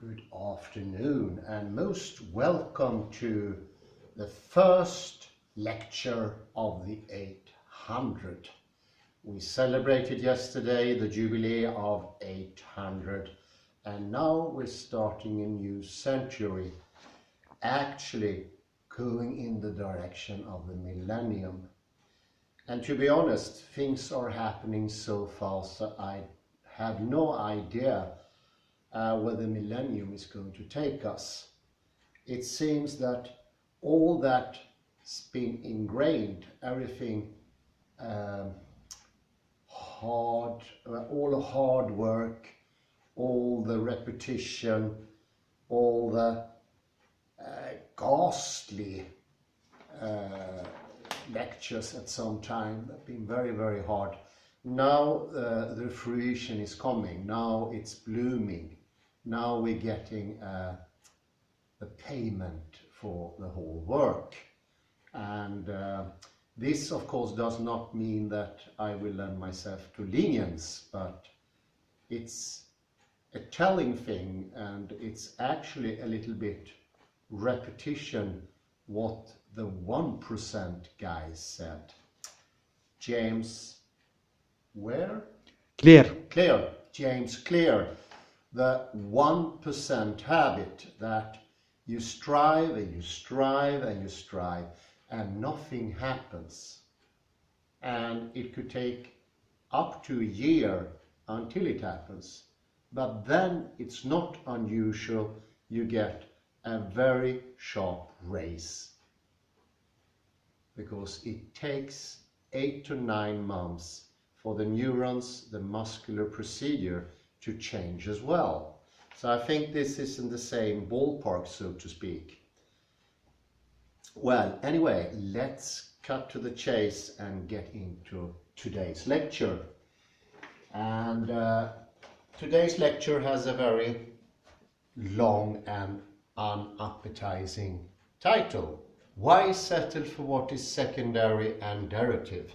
Good afternoon and most welcome to the first lecture of the 800. We celebrated yesterday the jubilee of 800 and now we're starting a new century, actually going in the direction of the millennium. And to be honest, things are happening so fast that I have no idea where the millennium is going to take us. It seems that all that's been ingrained, everything all the hard work, all the repetition, all the ghastly lectures at some time that have been very, very hard. Now the fruition is coming, now it's blooming, now we're getting the payment for the whole work. And this of course does not mean that I will lend myself to lenience, but it's a telling thing, and it's actually a little bit repetition what the 1% guys said. James James Clear, the 1% habit, that you strive and you strive and you strive and nothing happens. And it could take up to a year until it happens. But then it's not unusual, you get a very sharp raise. Because it takes 8 to 9 months for the neurons, the muscular procedure, to change as well. So I think this is in the same ballpark, so to speak. Well, anyway, let's cut to the chase and get into today's lecture. And today's lecture has a very long and unappetizing title. Why settle for what is secondary and derivative?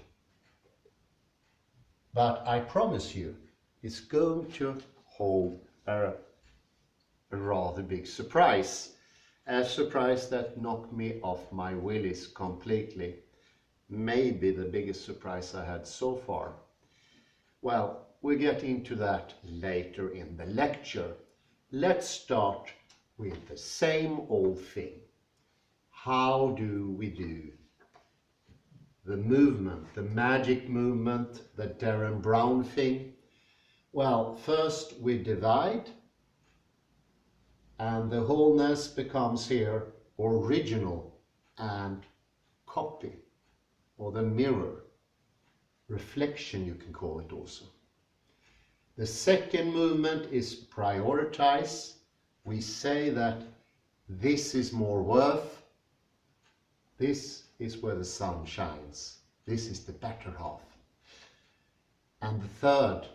But I promise you, it's going to hold a rather big surprise. A surprise that knocked me off my willies completely. Maybe the biggest surprise I had so far. Well, we'll get into that later in the lecture. Let's start with the same old thing. How do we do the movement, the magic movement, the Darren Brown thing? Well, first we divide, and the wholeness becomes here original and copy, or the mirror, reflection you can call it also. The second movement is prioritize. We say that this is more worth. This is where the sun shines. This is the better half. And the third,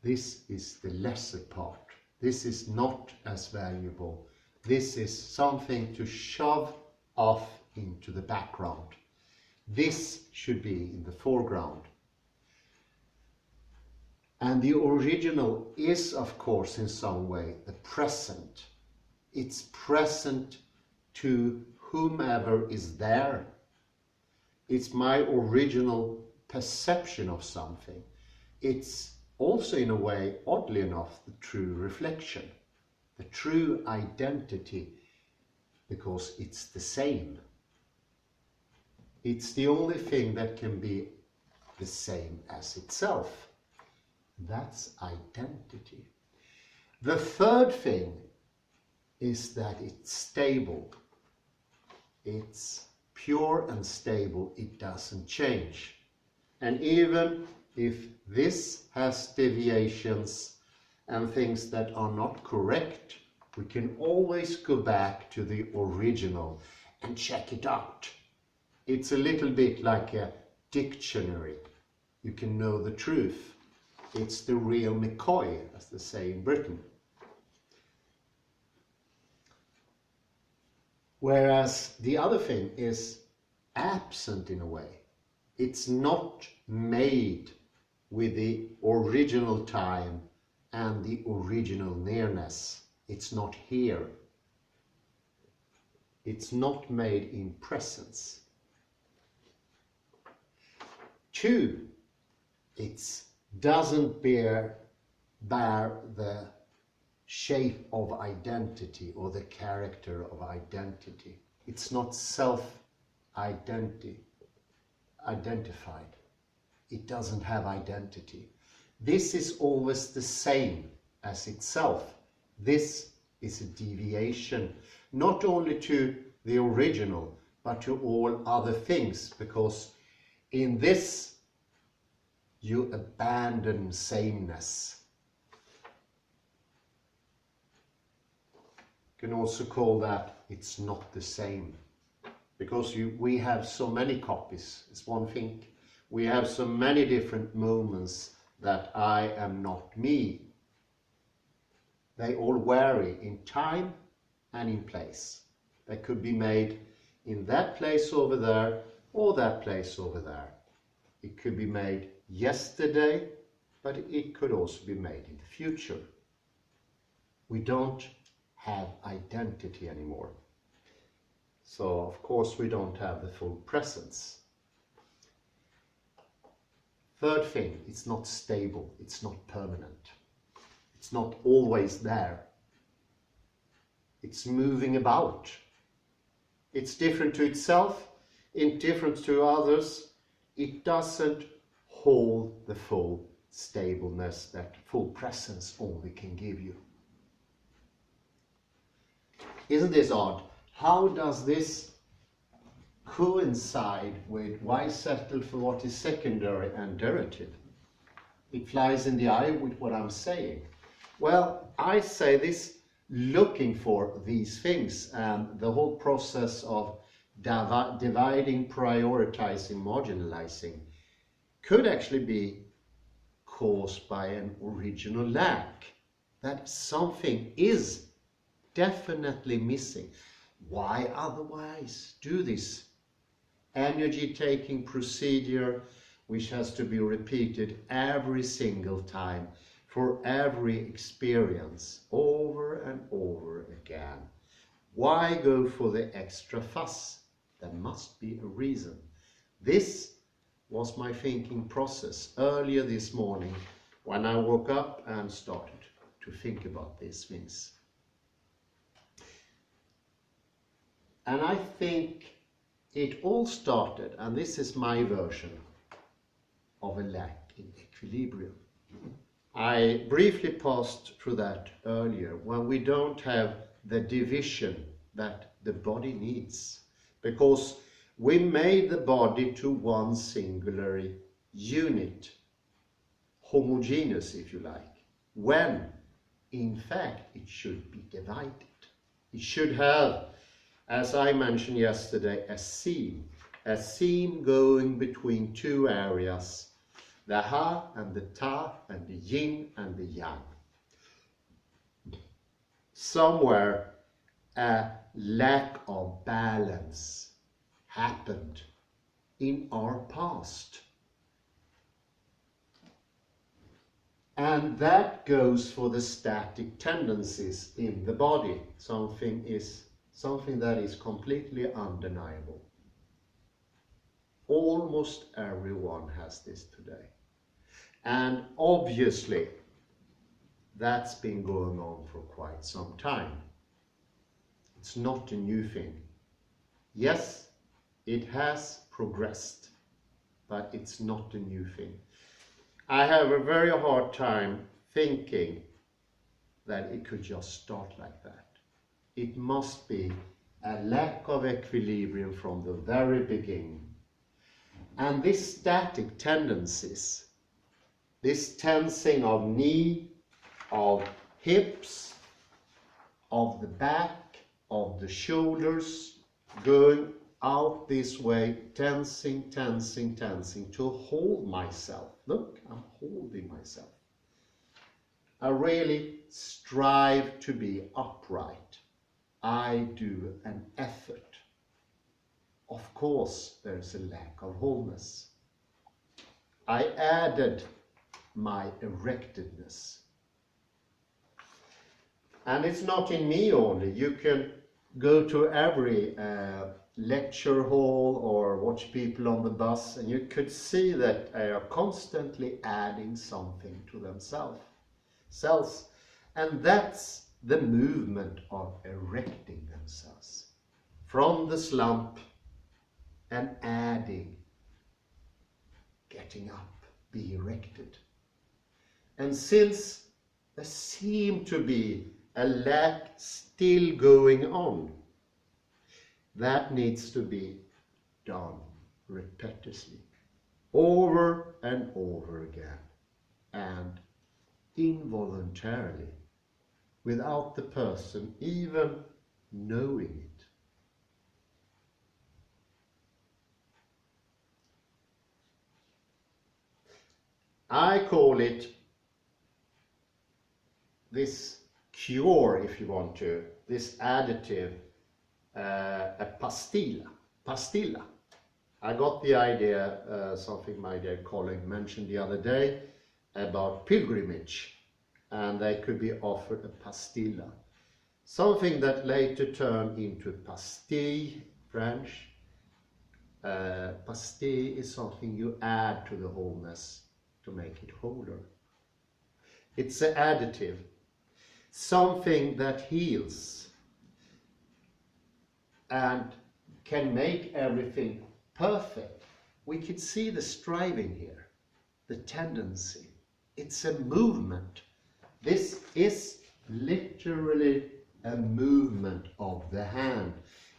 this is the lesser part. This is not as valuable. This is something to shove off into the background. This should be in the foreground. And the original is, of course, in some way the present. It's present to whomever is there. It's my original perception of something. It's also, in a way, oddly enough, the true reflection, the true identity, because it's the same. It's the only thing that can be the same as itself. That's identity. The third thing is that it's stable. It's pure and stable. It doesn't change. And even if this has deviations and things that are not correct, we can always go back to the original and check it out. It's a little bit like a dictionary. You can know the truth. It's the real McCoy, as they say in Britain. Whereas the other thing is absent in a way. It's not made with the original time and the original nearness. It's not here. It's not made in presence. 2, it doesn't bear the shape of identity or the character of identity. It's not identified. It doesn't have identity. This is always the same as itself. This is a deviation, not only to the original, but to all other things, because in this you abandon sameness. You can also call that it's not the same, because we have so many copies. It's one thing. We have so many different moments that I am not me. They all vary in time and in place. They could be made in that place over there or that place over there. It could be made yesterday, but it could also be made in the future. We don't have identity anymore. So of course we don't have the full presence. Third thing, it's not stable, it's not permanent. It's not always there. It's moving about. It's different to itself, indifferent to others. It doesn't hold the full stableness that full presence only can give you. Isn't this odd? How does this coincide with why settle for what is secondary and derivative? It flies in the eye with what I'm saying. Well, I say this looking for these things, and the whole process of dividing, prioritizing, marginalizing could actually be caused by an original lack, that something is definitely missing. Why otherwise do this energy-taking procedure which has to be repeated every single time for every experience over and over again? Why go for the extra fuss? There must be a reason. This was my thinking process earlier this morning when I woke up and started to think about these things. And I think it all started, and this is my version of a lack in equilibrium. I briefly passed through that earlier, when we don't have the division that the body needs, because we made the body to one singular unit, homogeneous if you like, when in fact it should be divided. It should have, as I mentioned yesterday, a seam going between two areas, the ha and the ta, and the yin and the yang. Somewhere a lack of balance happened in our past. And that goes for the static tendencies in the body. Something that is completely undeniable. Almost everyone has this today. And obviously, that's been going on for quite some time. It's not a new thing. Yes, it has progressed, but it's not a new thing. I have a very hard time thinking that it could just start like that. It must be a lack of equilibrium from the very beginning. And these static tendencies, this tensing of knee, of hips, of the back, of the shoulders, going out this way, tensing to hold myself. Look, I'm holding myself. I really strive to be upright. I do an effort. Of course, there's a lack of wholeness. I added my erectedness. And it's not in me only. You can go to every lecture hall or watch people on the bus, and you could see that they are constantly adding something to themselves. And that's the movement of erecting themselves from the slump and adding, getting up, be erected. And since there seems to be a lack still going on, that needs to be done repetitively, over and over again, and involuntarily, without the person even knowing it. I call it this cure, if you want to, this additive, a pastilla. I got the idea, something my dear colleague mentioned the other day, about pilgrimage, and they could be offered a pastilla. Something that later turned into pastille, French. Pastille is something you add to the wholeness to make it wholer. It's an additive, something that heals and can make everything perfect. We could see the striving here, the tendency. It's a movement. This is literally a movement of the hand.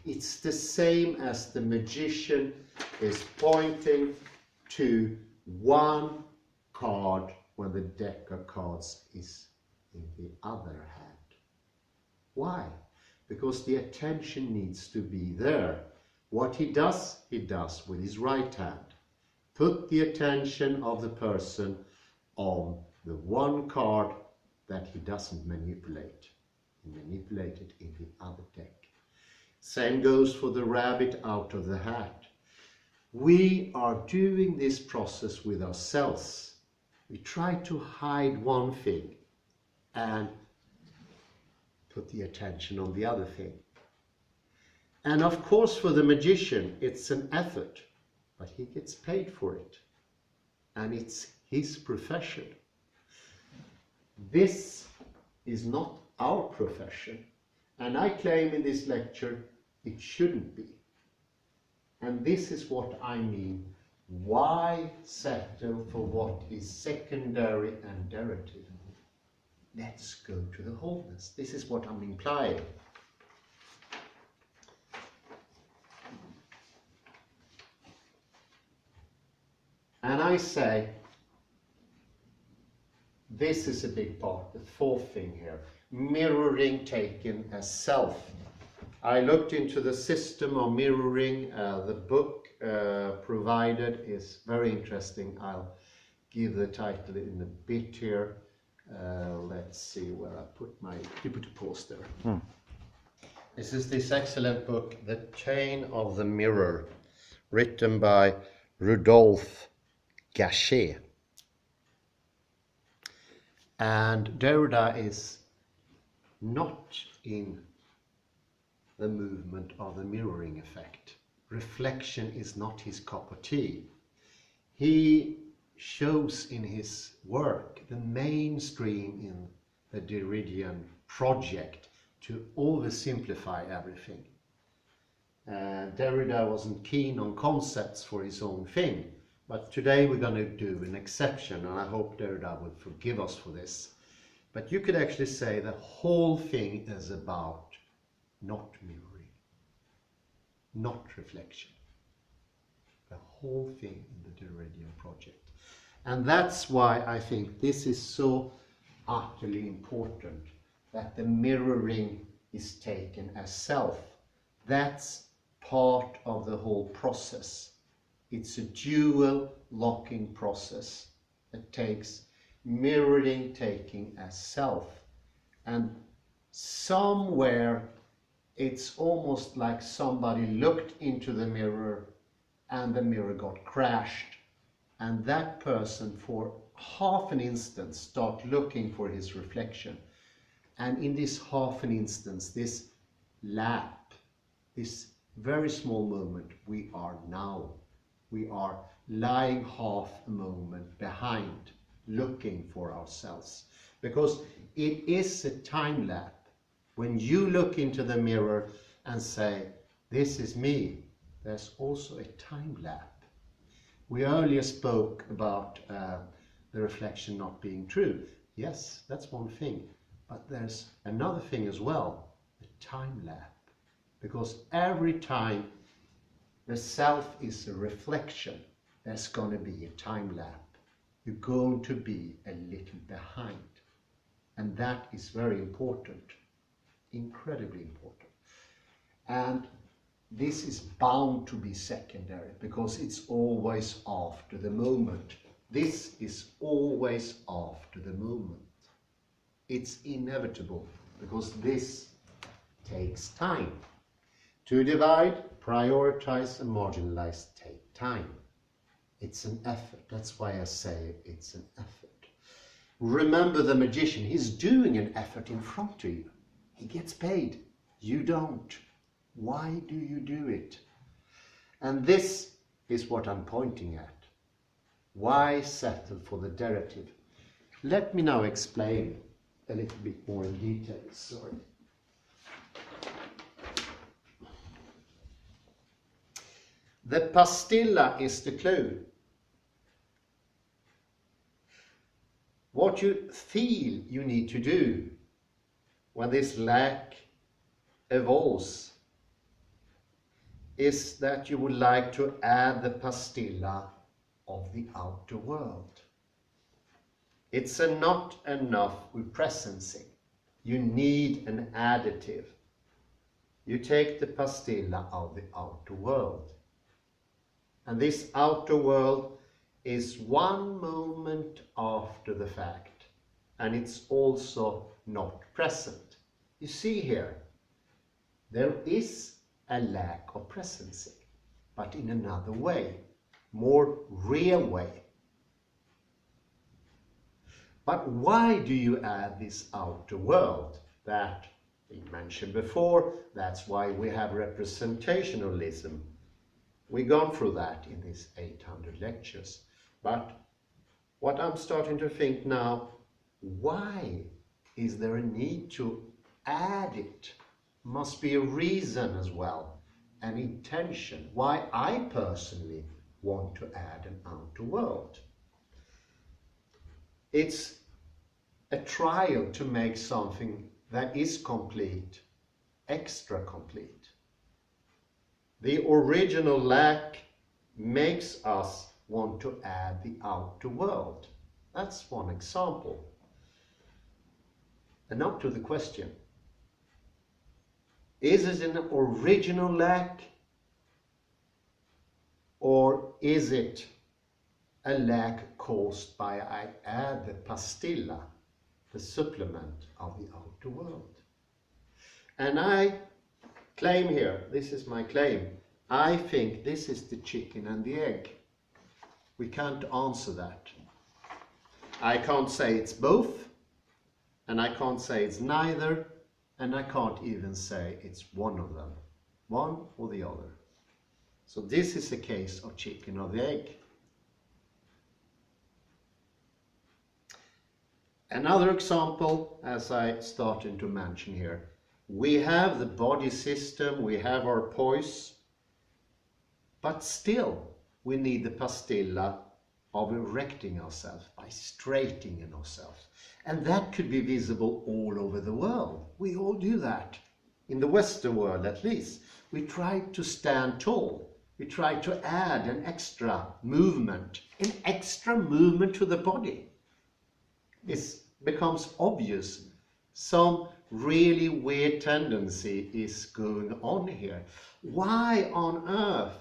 It's the same as the magician is pointing to one card when the deck of cards is in the other hand. Why? Because the attention needs to be there. What he does with his right hand. Put the attention of the person on the one card that he doesn't manipulate. He manipulates it in the other deck. Same goes for the rabbit out of the hat. We are doing this process with ourselves. We try to hide one thing and put the attention on the other thing. And of course for the magician it's an effort, but he gets paid for it. And it's his profession. This is not our profession. And I claim in this lecture it shouldn't be. And this is what I mean. Why settle for what is secondary and derivative? Let's go to the wholeness. This is what I'm implying. And I say, this is a big part, the fourth thing here. Mirroring taken as self. I looked into the system of mirroring. The book provided is very interesting. I'll give the title in a bit here. Let's see where I put my... You put a pause there. This is this excellent book, The Chain of the Mirror, written by Rudolf Gachet. And Derrida is not in the movement of the mirroring effect. Reflection is not his cup of tea. He shows in his work the mainstream in the Derridian project to oversimplify everything. Derrida wasn't keen on concepts for his own thing, but today we're going to do an exception, and I hope Derrida will forgive us for this. But you could actually say the whole thing is about not mirroring, not reflection. The whole thing in the Derridian project. And that's why I think this is so utterly important, that the mirroring is taken as self. That's part of the whole process. It's a dual locking process that takes mirroring taking as self. And somewhere it's almost like somebody looked into the mirror and the mirror got crashed. And that person for half an instant start looking for his reflection. And in this half an instance, this lap, this very small moment, we are now. We are lying half a moment behind, looking for ourselves. Because it is a time lap. When you look into the mirror and say, this is me, there's also a time lap. We earlier spoke about the reflection not being true. Yes, that's one thing. But there's another thing as well, the time lap. Because every time the self is a reflection, there's going to be a time lap. You're going to be a little behind. And that is very important, incredibly important. And this is bound to be secondary because it's always after the moment. This is always after the moment. It's inevitable because this takes time. To divide, prioritize and marginalize take time. It's an effort. That's why I say it's an effort. Remember the magician. He's doing an effort in front of you. He gets paid. You don't. Why do you do it? And this is what I'm pointing at. Why settle for the derivative? Let me now explain a little bit more in detail. Sorry. The pastilla is the clue. What you feel you need to do when this lack evolves is that you would like to add the pastilla of the outer world. It's not enough with presencing. You need an additive. You take the pastilla of the outer world. And this outer world is one moment after the fact. And it's also not present. You see here, there is a lack of presencing, but in another way, more real way. But why do you add this outer world? That we mentioned before, that's why we have representationalism. We've gone through that in these 800 lectures. But what I'm starting to think now, why is there a need to add it? Must be a reason as well, an intention, why I personally want to add an outer world. It's a trial to make something that is complete, extra complete. The original lack makes us want to add the outer world. That's one example. And now to the question. Is it an original lack? Or is it a lack caused by I add the pastilla, the supplement of the outer world? And I claim here, this is my claim, I think this is the chicken and the egg. We can't answer that. I can't say it's both, and I can't say it's neither, and I can't even say it's one of them, one or the other. So this is a case of chicken or the egg. Another example, as I started to mention here, we have the body system, we have our poise, but still we need the pastilla of erecting ourselves, by straightening ourselves. And that could be visible all over the world. We all do that. In the Western world at least. We try to stand tall. We try to add an extra movement to the body. It becomes obvious some really weird tendency is going on here. Why on earth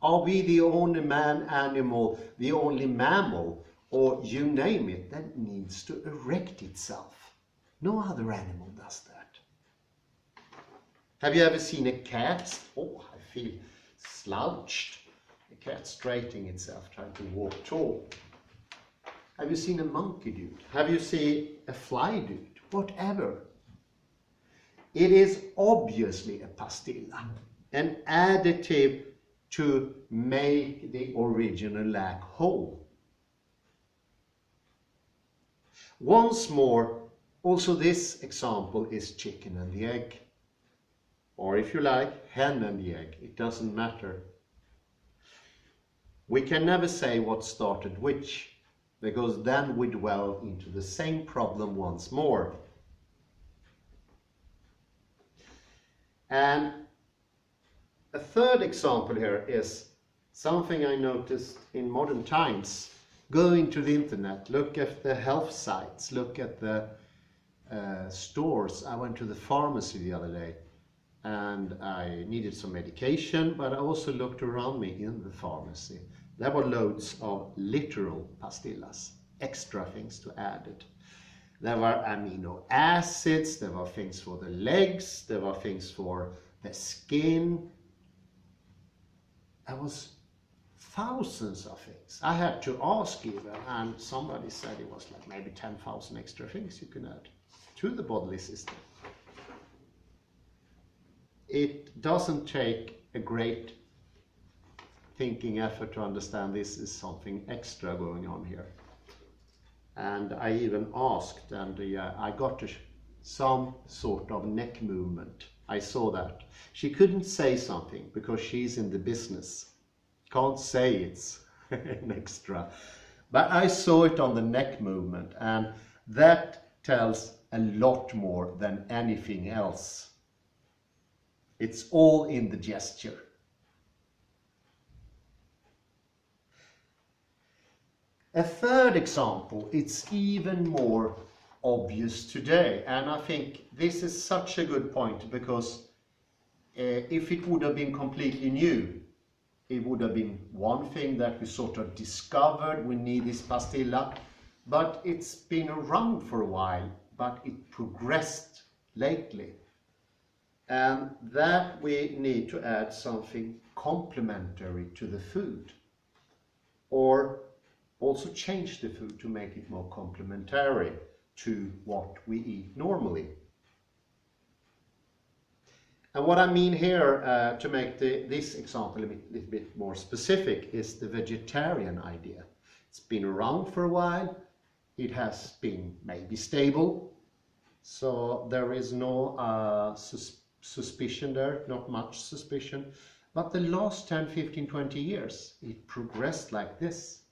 are we the only man animal, the only mammal, or you name it, that needs to erect itself? No other animal does that. Have you ever seen a cat? Oh, I feel slouched. A cat straightening itself, trying to walk tall. Have you seen a monkey do it? Have you seen a fly do it? whatever. It is obviously a pastilla, an additive to make the original lac whole. Once more, also this example is chicken and the egg. Or if you like, hen and the egg. It doesn't matter. We can never say what started which, because then we dwell into the same problem once more. And a third example here is something I noticed in modern times. Going to the internet, look at the health sites, look at the stores. I went to the pharmacy the other day and I needed some medication, but I also looked around me in the pharmacy. There were loads of literal pastillas, extra things to add it. There were amino acids, there were things for the legs, there were things for the skin. There was thousands of things. I had to ask even, and somebody said it was like maybe 10,000 extra things you can add to the bodily system. It doesn't take a great thinking effort to understand this is something extra going on here. And I even asked, and I got some sort of neck movement. I saw that. She couldn't say something because she's in the business. Can't say it's an extra. But I saw it on the neck movement, and that tells a lot more than anything else. It's all in the gesture. A third example, it's even more obvious today, and I think this is such a good point because if it would have been completely new, it would have been one thing that we sort of discovered, we need this pastilla, but it's been around for a while, but it progressed lately. And that we need to add something complementary to the food, or also change the food to make it more complementary to what we eat normally. And what I mean here, to make this example a little bit more specific, is the vegetarian idea. It's been around for a while, it has been maybe stable, so there is no suspicion there, not much suspicion. But the last 10, 15, 20 years, it progressed like this.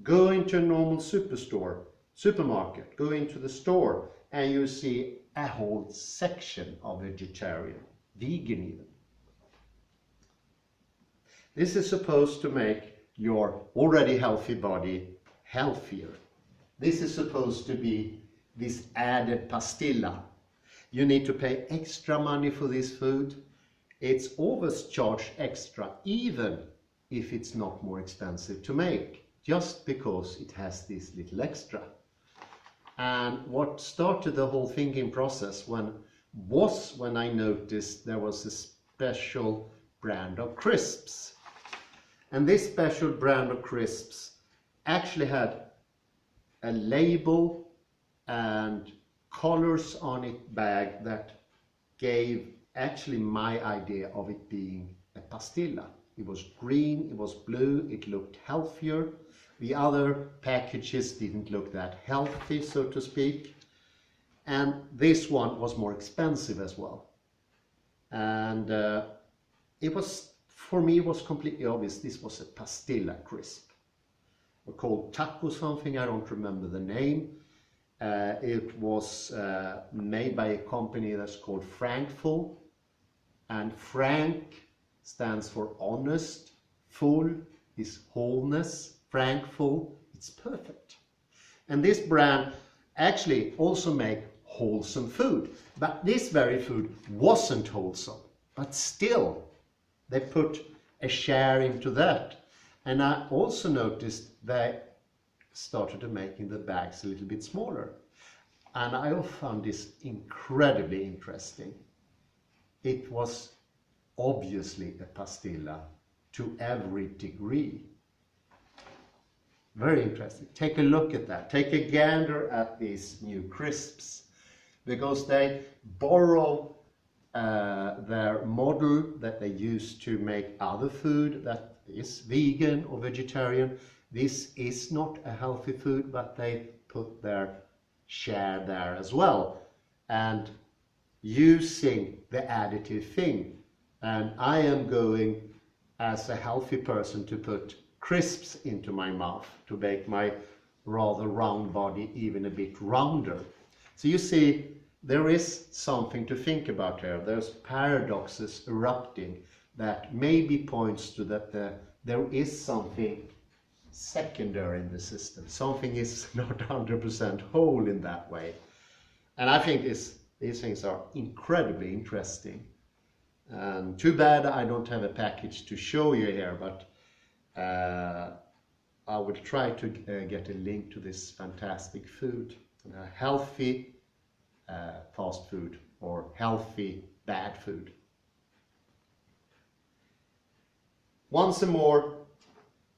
Go into a normal supermarket, go into the store, and you see a whole section of vegetarian, vegan even. This is supposed to make your already healthy body healthier. This is supposed to be this added pastilla. You need to pay extra money for this food. It's always charged extra, even if it's not more expensive to make, just because it has this little extra. And what started the whole thinking process when I noticed there was a special brand of crisps. And this special brand of crisps actually had a label and colors on it bag that gave actually my idea of it being a pastilla. It was green, it was blue, it looked healthier. The other packages didn't look that healthy, so to speak. And this one was more expensive as well. And it was, for me, it was completely obvious this was a pastilla crisp. Or called taco something, I don't remember the name. It was made by a company that's called Frankful, and Frank stands for honest, full is wholeness, Frankful, it's perfect. And this brand actually also make wholesome food, but this very food wasn't wholesome, but still they put a share into that. And I also noticed they started to making the bags a little bit smaller. And I found this incredibly interesting. It was obviously a pastilla to every degree. Very interesting. Take a look at that. Take a gander at these new crisps. because they borrow their model that they use to make other food that is vegan or vegetarian. This is not a healthy food, but they put their share there as well, and using the additive thing. And I am going, as a healthy person, to put crisps into my mouth to make my rather round body even a bit rounder. So you see, there is something to think about here. There's paradoxes erupting that maybe points to that there is something secondary in the system. Something is not 100% whole in that way. And I think these things are incredibly interesting. And too bad I don't have a package to show you here, but I will try to get a link to this fantastic food. Healthy fast food, or healthy bad food. Once more,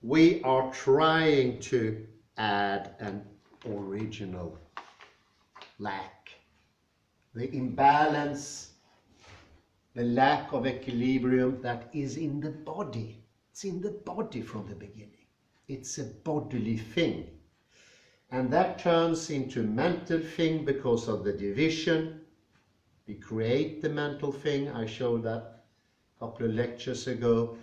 we are trying to add an original lack. The imbalance, the lack of equilibrium that is in the body. It's in the body from the beginning. It's a bodily thing. And that turns into a mental thing because of the division. We create the mental thing. I showed that a couple of lectures ago.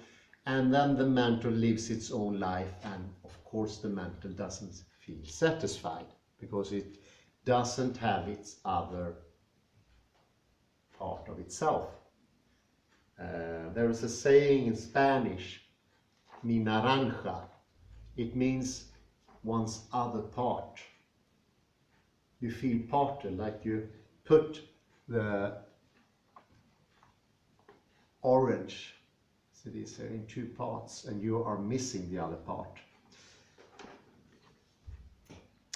And then the mental lives its own life. And of course the mental doesn't feel satisfied because it doesn't have its other part of itself. There is a saying in Spanish, mi naranja. It means one's other part. You feel parted, like you put the orange, so these are in two parts, and you are missing the other part.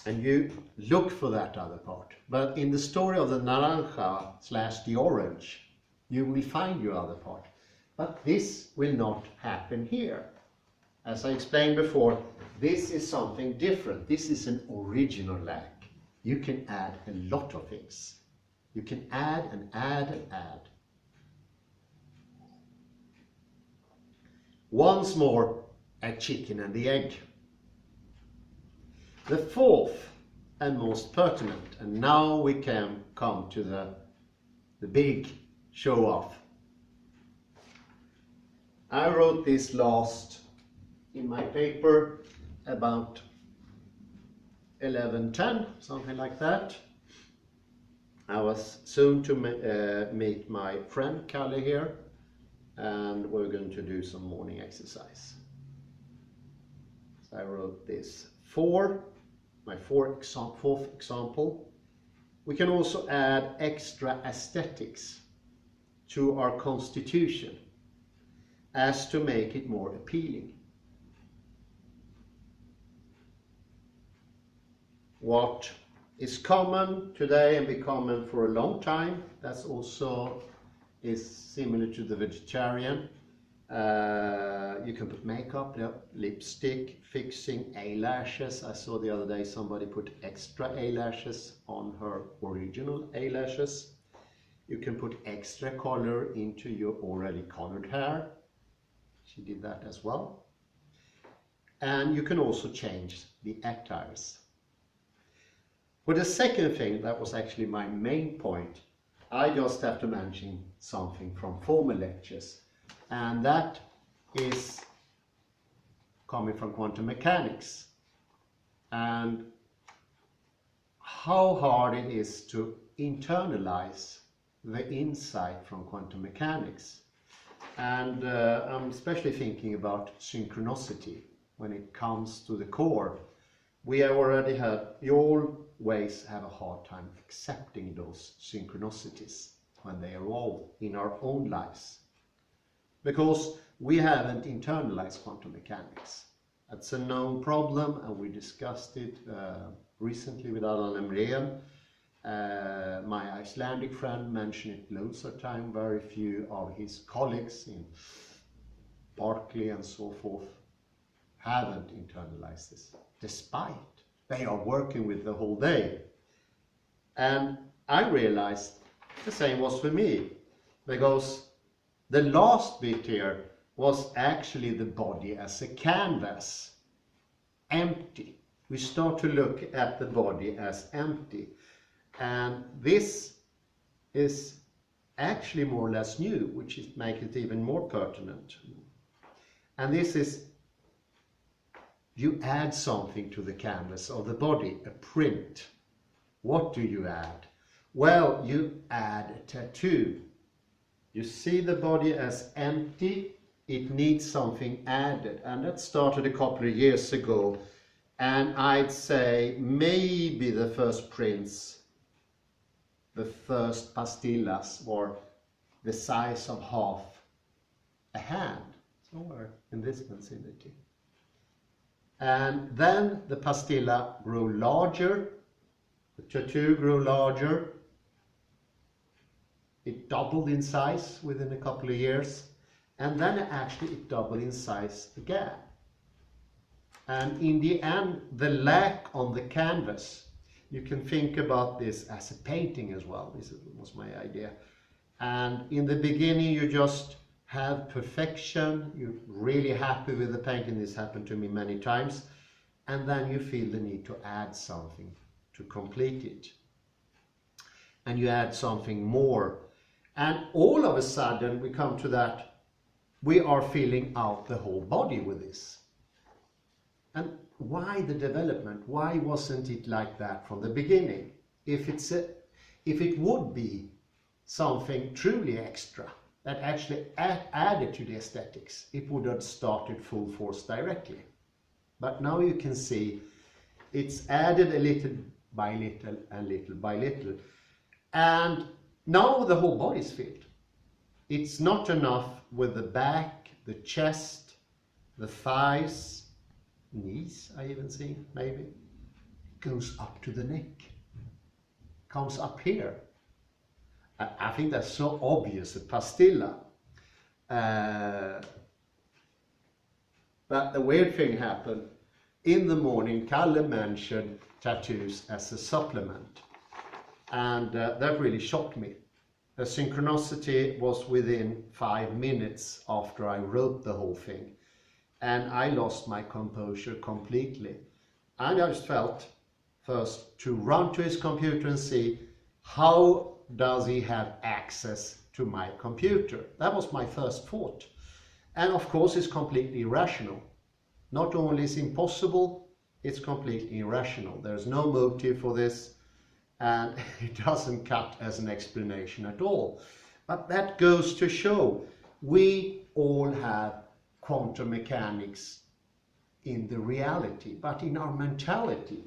And you look for that other part. But in the story of the naranja / the orange, you will find your other part. But this will not happen here. As I explained before, this is something different. This is an original lack. You can add a lot of things. You can add and add and add. Once more, a chicken and the egg. The fourth and most pertinent, and now we can come to the big show-off. I wrote this last in my paper about 11:10, something like that. I was soon to meet my friend Kalle here, and we're going to do some morning exercise. So I wrote this my fourth example. We can also add extra aesthetics to our constitution as to make it more appealing. What is common today and be common for a long time, that's also is similar to the vegetarian. You can put makeup, lipstick, fixing, eyelashes. I saw the other day somebody put extra eyelashes on her original eyelashes. You can put extra color into your already colored hair. She did that as well. And you can also change the attires. For the second thing, that was actually my main point, I just have to mention something from former lectures, and that is coming from quantum mechanics, and how hard it is to internalize the insight from quantum mechanics. And I'm especially thinking about synchronicity when it comes to the core. We always have a hard time accepting those synchronicities when they evolve in our own lives, because we haven't internalized quantum mechanics. That's a known problem, and we discussed it recently with Alan Emreen. My Icelandic friend mentioned it loads of time. Very few of his colleagues in Berkeley and so forth haven't internalized this, despite they are working with the whole day. And I realized the same was for me, because the last bit here was actually the body as a canvas, empty. We start to look at the body as empty. And this is actually more or less new, which makes it even more pertinent. And this is, you add something to the canvas of the body, a print. What do you add? Well, you add a tattoo. You see the body as empty, it needs something added. And that started a couple of years ago. And I'd say maybe the first prints, the first pastillas, were the size of half a hand, somewhere in this vicinity. And then the pastilla grew larger, the tattoo grew larger, it doubled in size within a couple of years, and then actually it doubled in size again. And in the end, the lack on the canvas, you can think about this as a painting as well. This was my idea. And in the beginning, you just have perfection. You're really happy with the painting. This happened to me many times. And then you feel the need to add something to complete it. And you add something more. And all of a sudden, we come to that, we are filling out the whole body with this. And why the development? Why wasn't it like that from the beginning? If it would be something truly extra that actually added to the aesthetics, it would have started full force directly. But now you can see it's added a little by little and little by little. And now the whole body is filled. It's not enough with the back, the chest, the thighs, knees, I even see, maybe. It goes up to the neck, comes up here. I think that's so obvious, a pastilla. But the weird thing happened. In the morning, Kalle mentioned tattoos as a supplement. And that really shocked me. The synchronicity was within 5 minutes after I wrote the whole thing. And I lost my composure completely. And I just felt first to run to his computer and see how does he have access to my computer. That was my first thought. And of course it's completely irrational. Not only is it impossible, it's completely irrational. There's no motive for this, and it doesn't cut as an explanation at all. But that goes to show we all have quantum mechanics in the reality, but in our mentality,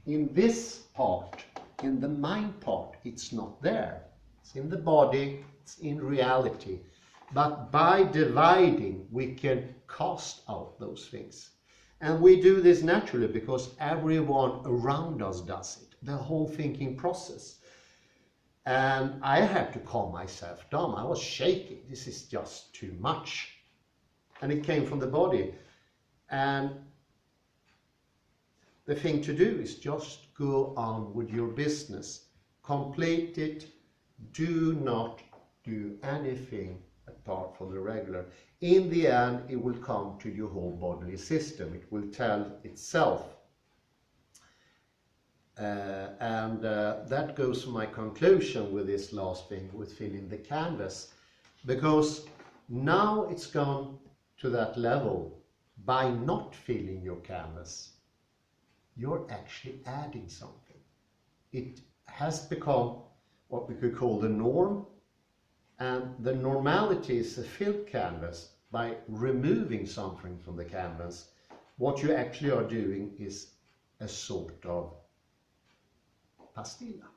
in this part, in the mind part, it's not there. It's in the body, it's in reality. But by dividing, we can cast out those things. And we do this naturally because everyone around us does it, the whole thinking process. And I had to calm myself down. I was shaking. This is just too much. And it came from the body. And the thing to do is just go on with your business. Complete it. Do not do anything apart from the regular. In the end, it will come to your whole bodily system. It will tell itself. That goes to my conclusion with this last thing, with filling the canvas. Because now it's gone to that level. By not filling your canvas, you're actually adding something. It has become what we could call the norm. And the normality is a filled canvas. By removing something from the canvas, what you actually are doing is a sort of pastilla.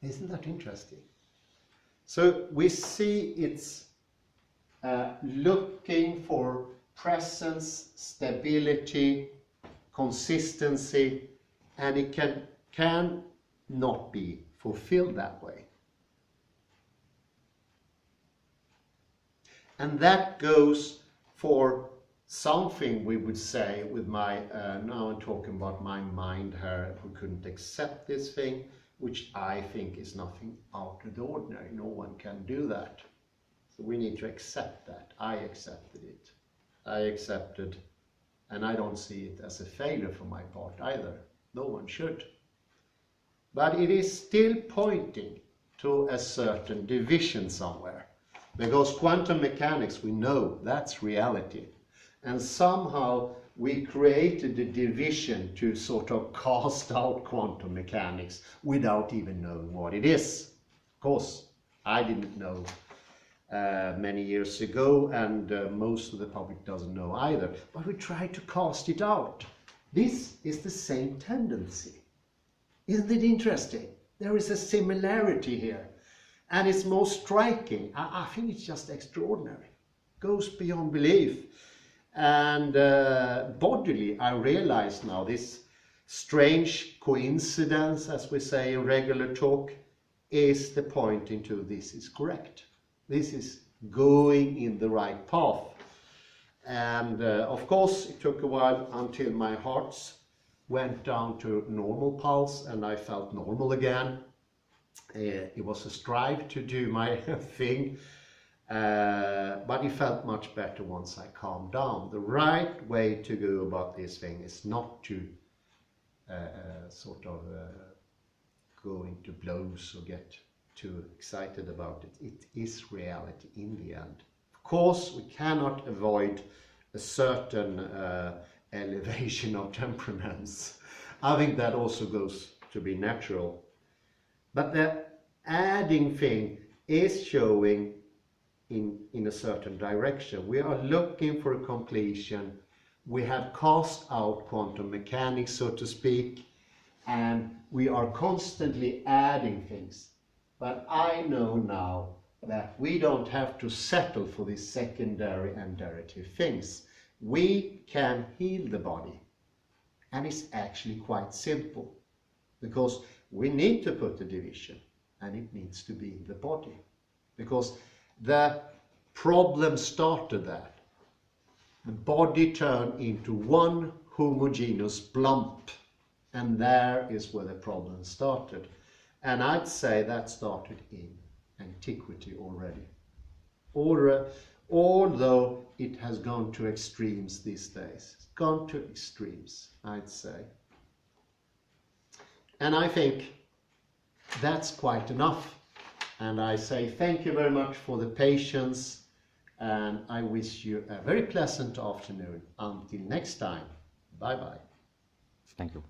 Isn't that interesting? So we see it's looking for presence, stability, consistency, and it can not be fulfilled that way. And that goes for something we would say with my, now I'm talking about my mind here, who couldn't accept this thing, which I think is nothing out of the ordinary. No one can do that. So we need to accept that. I accepted it. I accepted, and I don't see it as a failure for my part either. No one should. But it is still pointing to a certain division somewhere. Because quantum mechanics, we know that's reality. And somehow we created a division to sort of cast out quantum mechanics without even knowing what it is. Of course, I didn't know many years ago, and most of the public doesn't know either. But we try to cast it out. This is the same tendency. Isn't it interesting? There is a similarity here. And it's most striking. I think it's just extraordinary. Goes beyond belief. And bodily, I realize now this strange coincidence, as we say in regular talk, is the pointing to this is correct. This is going in the right path. And of course, it took a while until my heart went down to normal pulse and I felt normal again. It was a strive to do my thing, but it felt much better once I calmed down. The right way to go about this thing is not to sort of go into blows or get too excited about it. It is reality in the end. Of course, we cannot avoid a certain elevation of temperaments. I think that also goes to be natural. But the adding thing is showing in a certain direction. We are looking for a completion. We have cast out quantum mechanics, so to speak, and we are constantly adding things. But I know now that we don't have to settle for these secondary and derivative things. We can heal the body. And it's actually quite simple, because we need to put the division, and it needs to be in the body. Because the problem started there. The body turned into one homogeneous lump, and there is where the problem started. And I'd say that started in antiquity already. Although it has gone to extremes these days. It's gone to extremes, I'd say. And I think that's quite enough. And I say thank you very much for the patience, and I wish you a very pleasant afternoon. Until next time, bye-bye. Thank you.